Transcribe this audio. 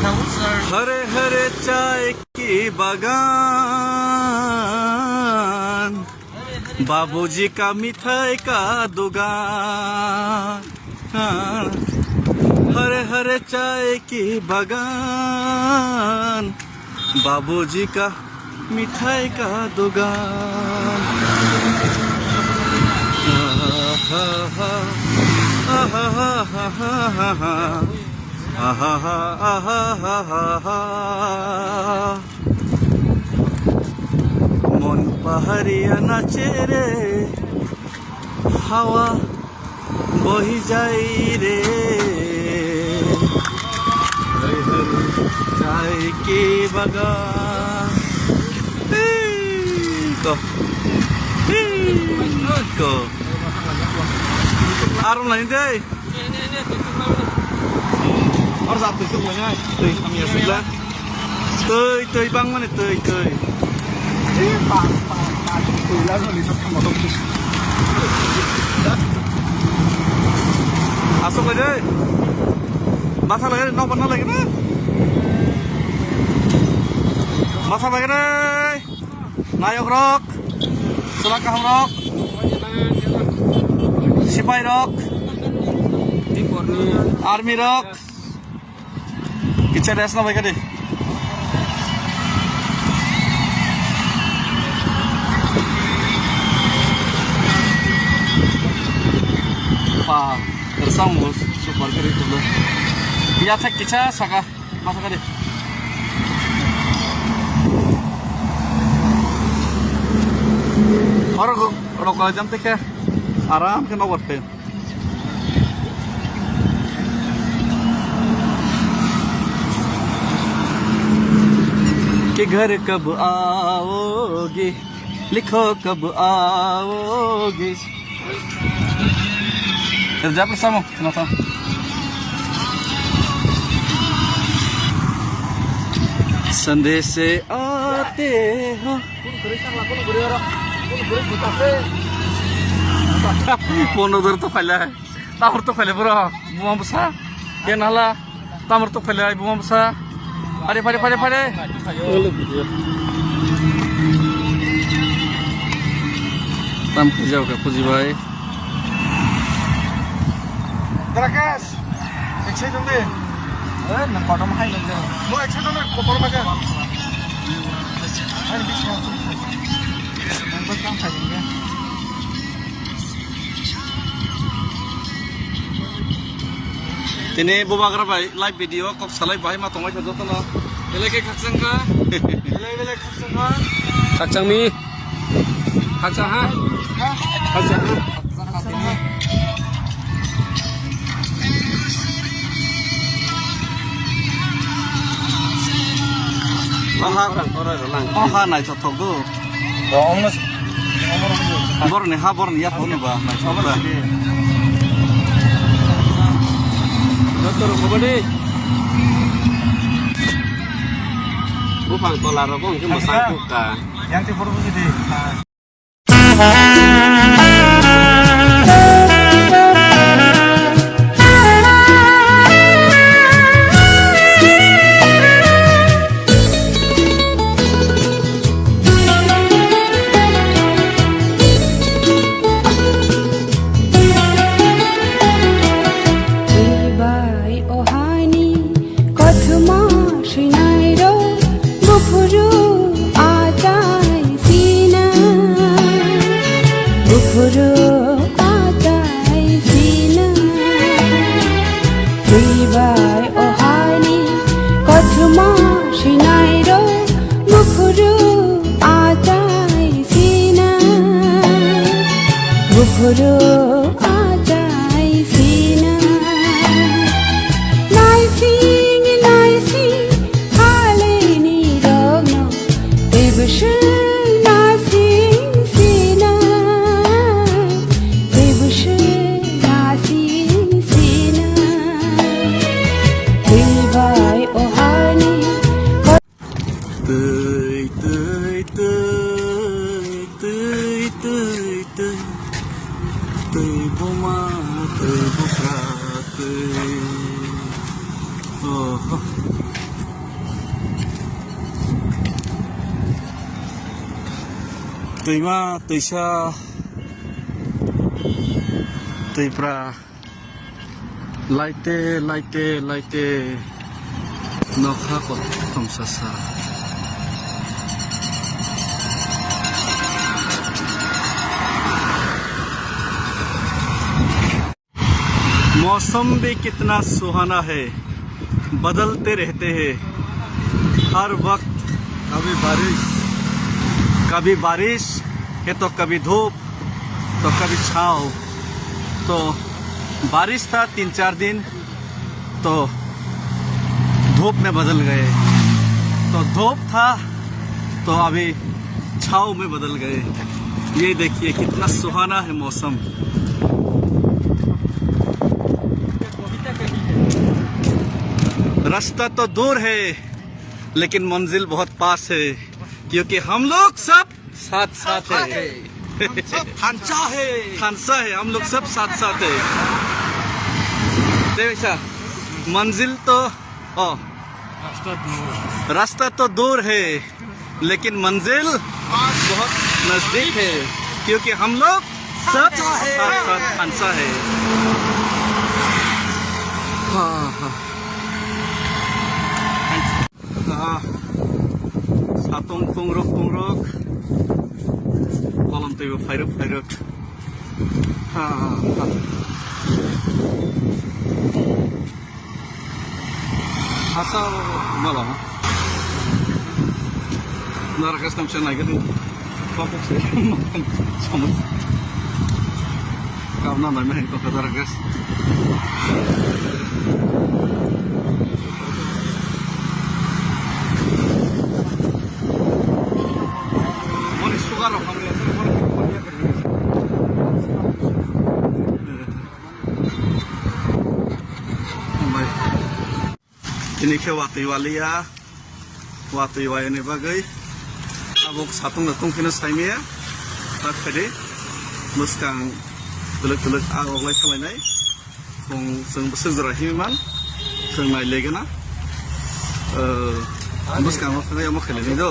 हरे हरे चाय की बागान, बाबूजी का मिठाई का दुकान। हरे हरे चाय की बागान, बाबूजी का मिठाई का दुकान। मन पाहाड़िया नाचे रे, हावा बही जाए रे। चाय की बागान को आराम lain deh. Orang satu itu punya, tuh kami sebelah. Tuh bang mana tuh. Pak, tuh lalu di sana motor. Asal lagi, masa lagi, no pernah lagi nih. Masa lagi nih, naik rock, selangkah rock. Sipai rock, army rock, kita resna baik deh. Pak, tersambung super keren tuh. Dia cek kita saka, masa deh. Orang rock jam teh ya. आराम से नौबत पे कि घर कब आओगे, लिखो कब आओगे। Kerja bersama, kenapa? संदेश से आते हो। Ponodor to pala, tamar to pala bro, buang besar, dia nala, tamar to pala buang besar, pade, tam kerja ke puji bayi, terakas, ekspor dong deh, nak kodam hai dong deh, mau ekspor dong deh, kopor macam, hari bisnis, members kam hai dong deh. Ini bubagra bay live video kok salai bay ma tongai joto na eleke khakchang ka ele khakchang ka khakchang mi khakchang ha khakchang aha nai chothok go borne ha borne ya thonu ba nai chobra Dokter kembali. Bukan tolar kok cuma satu kah? Yang di forum ini. दैमा दैसा दैफ्रा लाइटे लाइटे लाइटे नखा कथम सासा मौसम भी कितना सुहाना है, बदलते रहते हैं हर वक्त। कभी बारिश है तो कभी धूप तो कभी छाँव। तो बारिश था 3-4 दिन तो धूप में बदल गए, तो धूप था तो अभी छाँव में बदल गए। ये देखिए कितना सुहाना है मौसम। रास्ता तो दूर है लेकिन मंजिल बहुत पास है, क्योंकि हम लोग सब साथ साथ है। खानसा है, हम लोग सब साथ साथ है। देखा मंजिल तो रास्ता तो दूर है लेकिन मंजिल बहुत नजदीक है, क्योंकि हम लोग सब साथ साथ खानसा है। Satong pungruk kolam tuh fairuk asal malam narakas nam siya naik itu papuk sih makan sama karena namanya itu narakas ini ke waktu walia ini bagai abok satung latung kena saimia tak pede muskang tuluk awak lagi selai kong seng sezerahiman seng mai legena muskang waktu yang mau keliling itu